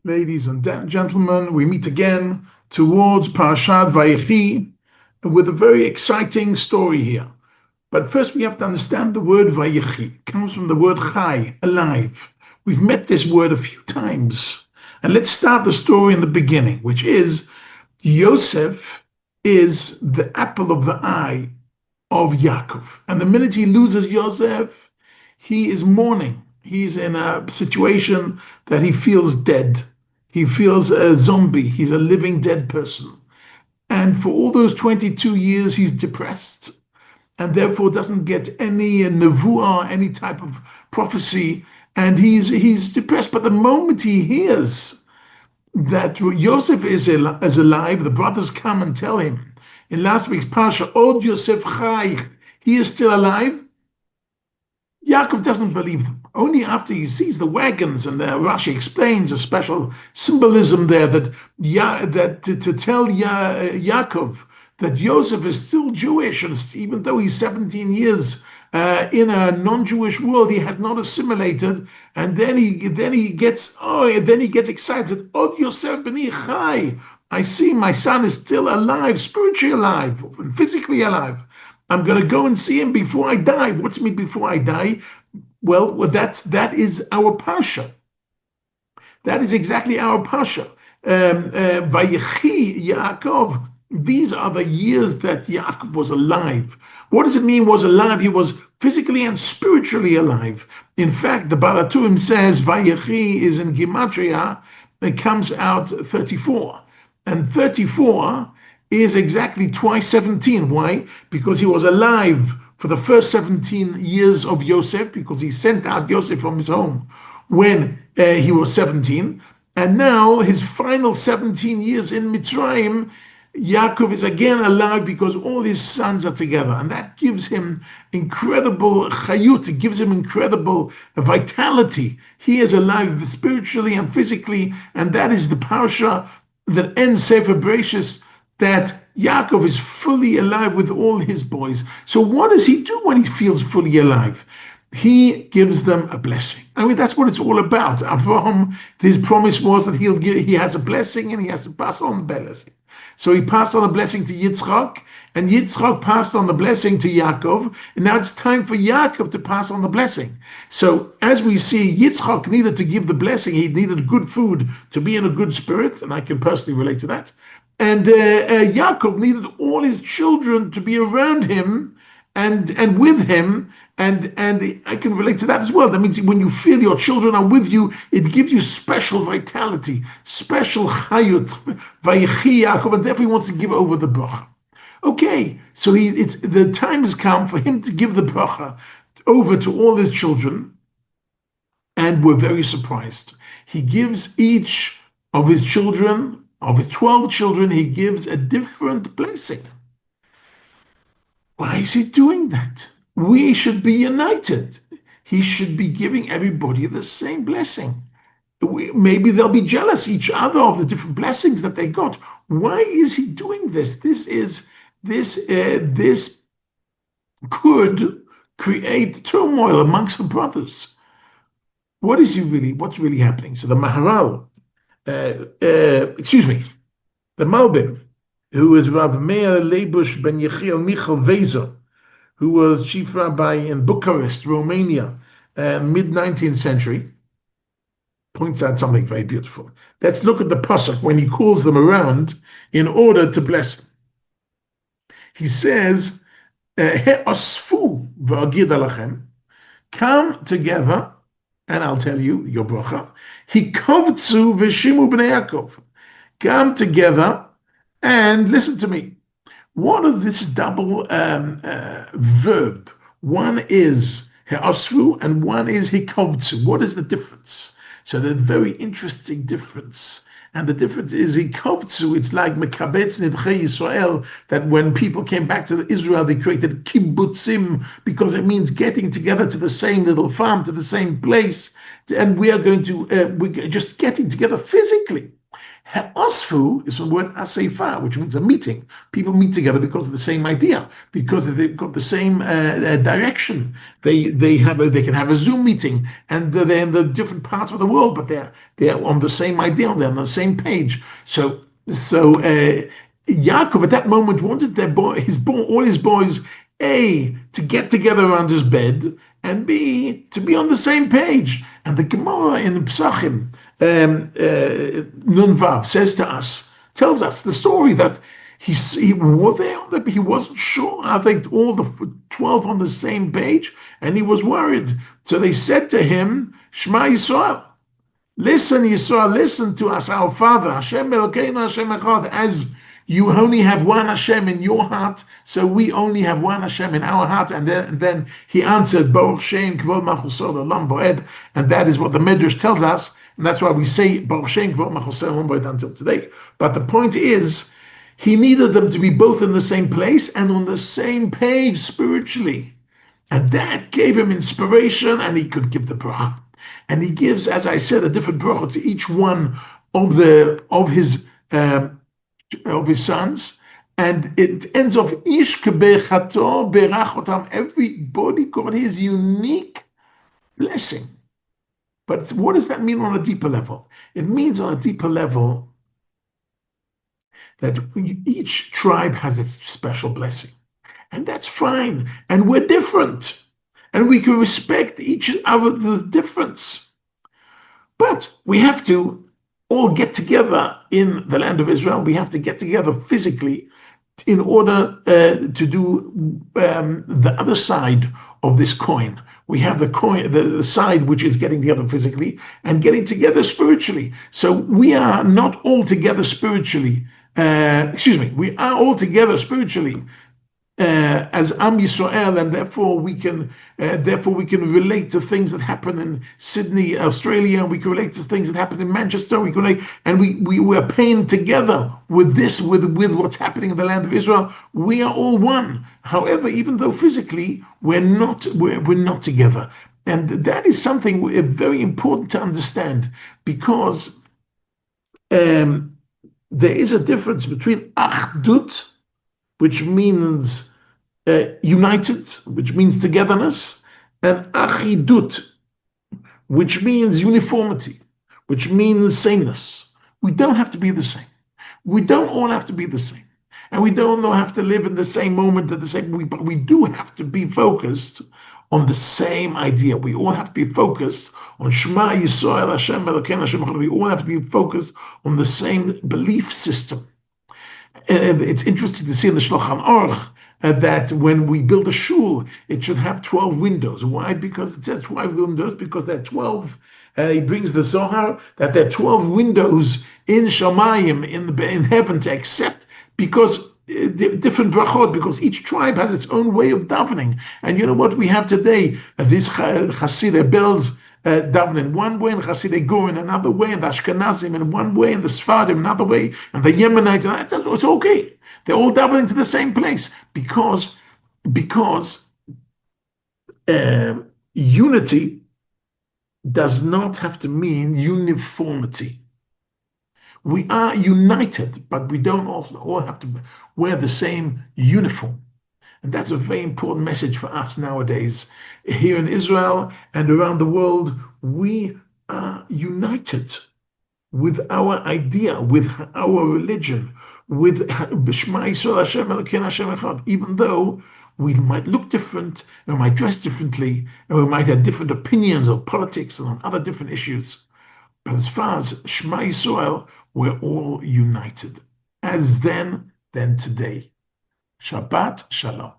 Ladies and gentlemen, we meet again towards Parashat Vayechi with a very exciting story here. But first we have to understand the word Vayechi. It comes from the word Chai, alive. We've met this word a few times. And let's start the story in the beginning, which is Yosef is the apple of the eye of Yaakov. And the minute he loses Yosef, he is mourning. He's in a situation that he feels dead. He feels a zombie. He's a living dead person. And for all those 22 years, he's depressed and therefore doesn't get any nevuah, any type of prophecy. And he's depressed. But the moment he hears that Yosef is alive, the brothers come and tell him in last week's Parsha, Od Yosef Chai, he is still alive. Yaakov doesn't believe them. Only after he sees the wagons, and Rashi explains a special symbolism there that to tell Yaakov that Yosef is still Jewish, and even though he's 17 years in a non-Jewish world, he has not assimilated. And then he gets excited. Od Yosef b'ni chai. I see my son is still alive, spiritually alive, and physically alive. I'm going to go and see him before I die. What's mean before I die? Well, that is our parsha. That is exactly our parsha. Vayechi Yaakov. These are the years that Yaakov was alive. What does it mean was alive? He was physically and spiritually alive. In fact, the Balaturim says Vayechi is in Gematria. It comes out 34. And 34 is exactly twice 17. Why? Because he was alive for the first 17 years of Yosef, because he sent out Yosef from his home when he was 17. And now his final 17 years in Mitzrayim, Yaakov is again alive because all his sons are together. And that gives him incredible chayut, it gives him incredible vitality. He is alive spiritually and physically, and that is the parsha that ends Sefer Bereshis, that Yaakov is fully alive with all his boys. So what does he do when he feels fully alive? He gives them a blessing. I mean, that's what it's all about. Avraham, his promise was that he has a blessing and he has to pass on the blessing. So he passed on the blessing to Yitzchak, and Yitzchak passed on the blessing to Yaakov, and now it's time for Yaakov to pass on the blessing. So as we see, Yitzchak needed to give the blessing. He needed good food to be in a good spirit, and I can personally relate to that. And Yaakov needed all his children to be around him and with him, and I can relate to that as well. That means when you feel your children are with you, it gives you special vitality, special chayut, vayechi Yaakov, and therefore he wants to give over the bracha. Okay, so the time has come for him to give the bracha over to all his children, and we're very surprised. He gives each of his children, of his 12 children, he gives a different blessing. Why is he doing that? We should be united. He should be giving everybody the same blessing. Maybe they'll be jealous each other of the different blessings that they got. Why is he doing this? This could create turmoil amongst the brothers. What's really happening? So the Maharal, the Malbim, who is Rav Meir Leibush ben Yechiel Michal Vezer, who was chief rabbi in Bucharest, Romania, mid-19th century, points out something very beautiful. Let's look at the pasuk when he calls them around in order to bless them. He says, He'osfu v'agid alachem, come together, and I'll tell you your bracha. Hikovtzu v'shimu b'nei Yaakov, come together and listen to me. What of this double verb? One is he'osfu and one is hikovtzu. What is the difference? So there's a very interesting difference. And the difference is hikovtzu, it's like mekabetz nidchei Yisrael, that when people came back to Israel, they created kibbutzim, because it means getting together to the same little farm, to the same place. And we're just getting together physically. Ha'osfu is from the word aseifa, which means a meeting. People meet together because of the same idea, because they've got the same direction. They can have a Zoom meeting, and they're in the different parts of the world, but they're on the same idea. They're on the same page. So Yaakov at that moment wanted all his boys, A, to get together around his bed, and B, to be on the same page. And the Gemara in Psachim, Nun Vav, tells us the story that he wasn't sure, are they all the 12 on the same page? And he was worried. So they said to him, Shema Yisrael, listen, Yisrael, listen to us, our Father, Hashem Elokeinu, Hashem Echad, as you only have one Hashem in your heart, so we only have one Hashem in our heart. And then he answered, Baruch Shem Kvod Machusod Olam Bo'ed, and that is what the Medrash tells us, and that's why we say Baruch Shem Kvod Machusod Olam Bo'ed until today. But the point is, he needed them to be both in the same place and on the same page spiritually. And that gave him inspiration, and he could give the bracha. And he gives, as I said, a different bracha to each one of his sons, and it ends off ish kebechato berachotam. Everybody got his unique blessing. But what does that mean on a deeper level? It means on a deeper level that each tribe has its special blessing, and that's fine. And we're different, and we can respect each other's difference. But we have to all get together in the land of Israel. We have to get together physically in order to do the other side of this coin. We have the side which is getting together physically and getting together spiritually. So we are not all together spiritually. We are all together spiritually as Am Yisrael, and therefore we can relate to things that happen in Sydney, Australia, and we can relate to things that happen in Manchester. We can relate, and we are paying together with what's happening in the land of Israel. We are all one. However, even though physically we're not together, and that is something very important to understand, because there is a difference between achdut, which means united, which means togetherness, and achidut, which means uniformity, which means sameness. We don't have to be the same. We don't all have to be the same. And we don't all have to live in the same moment at the same, but we do have to be focused on the same idea. We all have to be focused on Shema Yisrael, Hashem Elokeinu, Hashem Echad. We all have to be focused on the same belief system. It's interesting to see in the Shulchan Aruch that when we build a shul, it should have 12 windows. Why? Because it says 12 windows, because there are 12. He brings the Zohar that there are 12 windows in Shamayim, in heaven, to accept, because different brachot, because each tribe has its own way of davening. And you know what we have today? This Hasidic bells daven in one way, and Hasidic go in another way, and the Ashkenazim in one way, and the Sfardim another way, and the Yemenites, and it's okay. They're all davening to the same place, because unity does not have to mean uniformity. We are united, but we don't all have to wear the same uniform. And that's a very important message for us nowadays. Here in Israel and around the world, we are united with our idea, with our religion, with Shema Yisrael, Hashem Elokeinu, Hashem Echad. Even though we might look different, and we might dress differently, and we might have different opinions on politics and on other different issues. But as far as Shema Yisrael, we're all united. As then today. Shabbat Shalom.